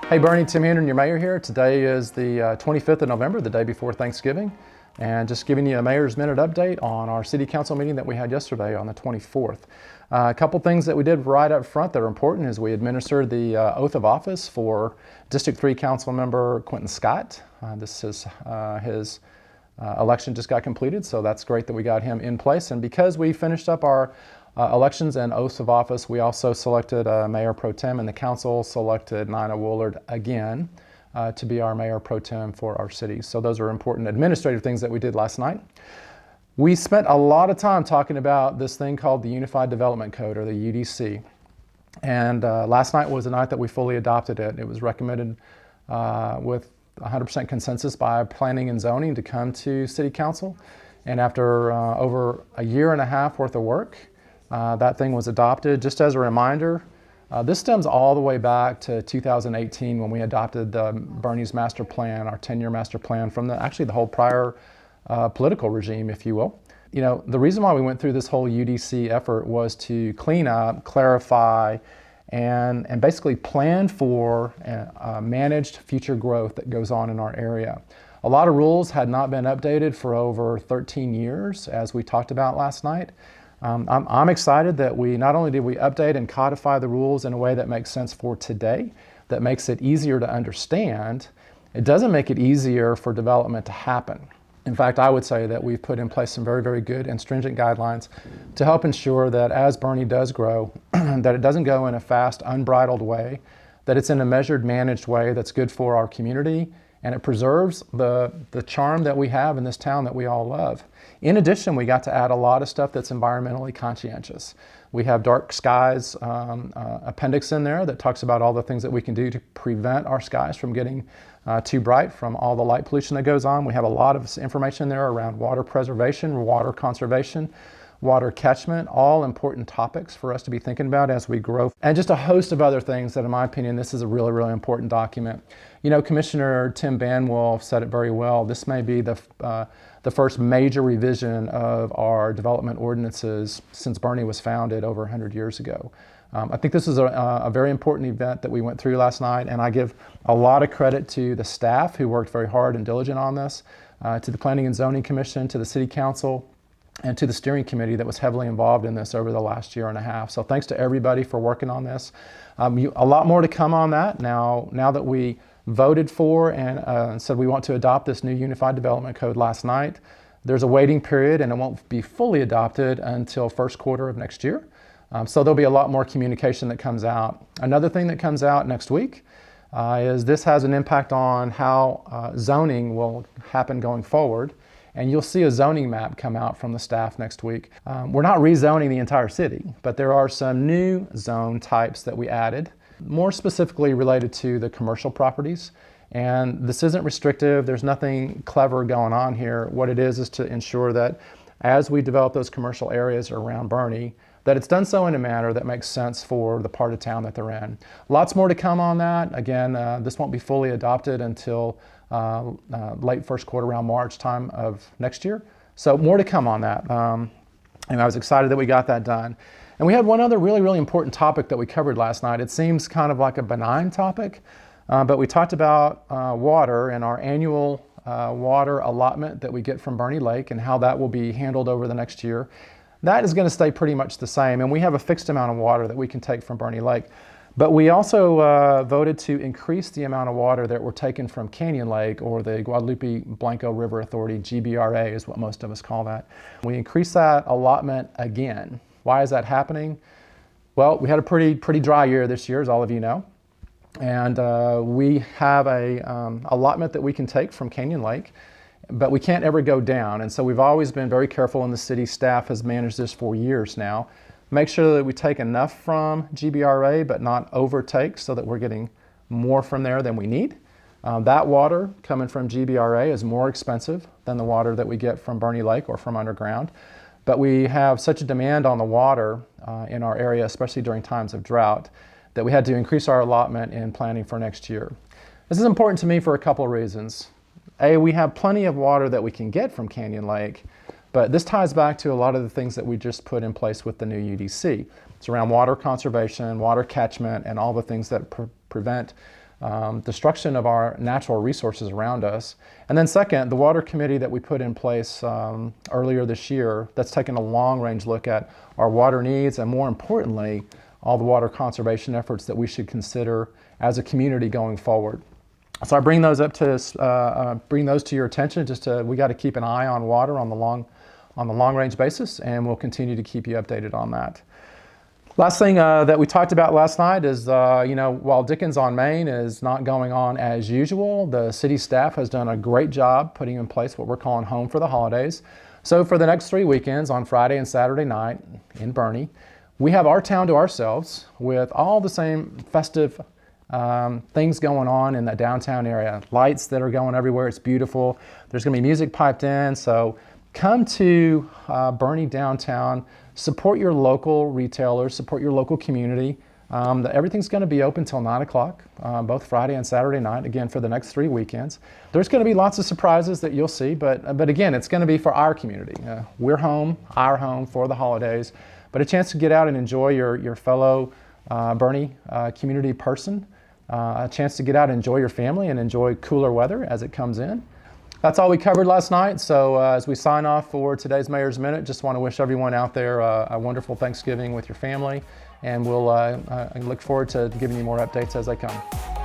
Hey Bernie, Tim Handren, your mayor here. Today is the 25th of November, the day before Thanksgiving, and just giving you a Mayor's Minute update on our City Council meeting that we had yesterday on the 24th. A couple things that we did right up front that are important is we administered the oath of office for District 3 Council Member Quentin Scott. This is his election just got completed, so that's great that we got him in place. And because we finished up our elections and oaths of office, we also selected Mayor Pro Tem, and the council selected Nina Woolard again to be our Mayor Pro Tem for our city. So those are important administrative things that we did last night. We spent a lot of time talking about this thing called the Unified Development Code, or the UDC. And last night was the night that we fully adopted it. It was recommended with 100% consensus by Planning and Zoning to come to City Council. And after over a year and a half worth of work, that thing was adopted. Just as a reminder, this stems all the way back to 2018 when we adopted Bernie's master plan, our 10-year master plan from actually the whole prior political regime, if you will. You know, the reason why we went through this whole UDC effort was to clean up, clarify, and basically plan for managed future growth that goes on in our area. A lot of rules had not been updated for over 13 years, as we talked about last night. I'm excited that not only did we update and codify the rules in a way that makes sense for today, that makes it easier to understand, it doesn't make it easier for development to happen. In fact, I would say that we've put in place some very, very good and stringent guidelines to help ensure that as Boerne does grow, that it doesn't go in a fast, unbridled way, that it's in a measured, managed way that's good for our community, and it preserves the charm that we have in this town that we all love. In addition, we got to add a lot of stuff that's environmentally conscientious. We have dark skies appendix in there that talks about all the things that we can do to prevent our skies from getting too bright from all the light pollution that goes on. We have a lot of information there around water preservation, water conservation, water catchment, all important topics for us to be thinking about as we grow. And just a host of other things that, in my opinion, this is a really, really important document. You know, Commissioner Tim Handren said it very well. This may be the first major revision of our development ordinances since Boerne was founded over 100 years ago. I think this is a very important event that we went through last night, and I give a lot of credit to the staff who worked very hard and diligent on this, to the Planning and Zoning Commission, to the City Council, and to the steering committee that was heavily involved in this over the last year and a half. So thanks to everybody for working on this. A lot more to come on that now that we voted for and said we want to adopt this new Unified Development Code last night. There's a waiting period, and it won't be fully adopted until first quarter of next year. So there'll be a lot more communication that comes out. Another thing that comes out next week is this has an impact on how zoning will happen going forward. And you'll see a zoning map come out from the staff next week. We're not rezoning the entire city, but there are some new zone types that we added, more specifically related to the commercial properties. And this isn't restrictive. There's nothing clever going on here. What it is to ensure that as we develop those commercial areas around Boerne, that it's done so in a manner that makes sense for the part of town that they're in. Lots more to come on that. Again, this won't be fully adopted until late first quarter, around March time of next year. So more to come on that. And I was excited that we got that done. And we had one other really, really important topic that we covered last night. It seems kind of like a benign topic, but we talked about water and our annual water allotment that we get from Boerne Lake and how that will be handled over the next year. That is going to stay pretty much the same, and we have a fixed amount of water that we can take from Boerne Lake. But we also voted to increase the amount of water that we're taking from Canyon Lake, or the Guadalupe Blanco River Authority, GBRA is what most of us call that. We increased that allotment again. Why is that happening? Well, we had a pretty dry year this year, as all of you know. And we have a allotment that we can take from Canyon Lake, but we can't ever go down. And so we've always been very careful, and the city staff has managed this for years now. Make sure that we take enough from GBRA, but not overtake, so that we're getting more from there than we need. That water coming from GBRA is more expensive than the water that we get from Boerne Lake or from underground. But we have such a demand on the water in our area, especially during times of drought, that we had to increase our allotment in planning for next year. This is important to me for a couple of reasons. A, we have plenty of water that we can get from Canyon Lake, but this ties back to a lot of the things that we just put in place with the new UDC. It's around water conservation, water catchment, and all the things that prevent destruction of our natural resources around us. And then second, the water committee that we put in place earlier this year that's taken a long-range look at our water needs and, more importantly, all the water conservation efforts that we should consider as a community going forward. So I bring those up to bring those to your attention. We got to keep an eye on water on the long-range basis, and we'll continue to keep you updated on that. Last thing that we talked about last night is, while Dickens on Main is not going on as usual, the city staff has done a great job putting in place what we're calling Home for the Holidays. So for the next 3 weekends, on Friday and Saturday night in Boerne, we have our town to ourselves with all the same festive things going on in the downtown area. Lights that are going everywhere. It's beautiful. There's going to be music piped in. So come to Boerne downtown. Support your local retailers, support your local community. Everything's going to be open till 9 o'clock, both Friday and Saturday night, again, for the next 3 weekends. There's going to be lots of surprises that you'll see, but again, it's going to be for our community. We're home, our home for the holidays, but a chance to get out and enjoy your fellow Boerne community person, a chance to get out and enjoy your family and enjoy cooler weather as it comes in. That's all we covered last night. So as we sign off for today's Mayor's Minute, just want to wish everyone out there a wonderful Thanksgiving with your family, and we'll look forward to giving you more updates as they come.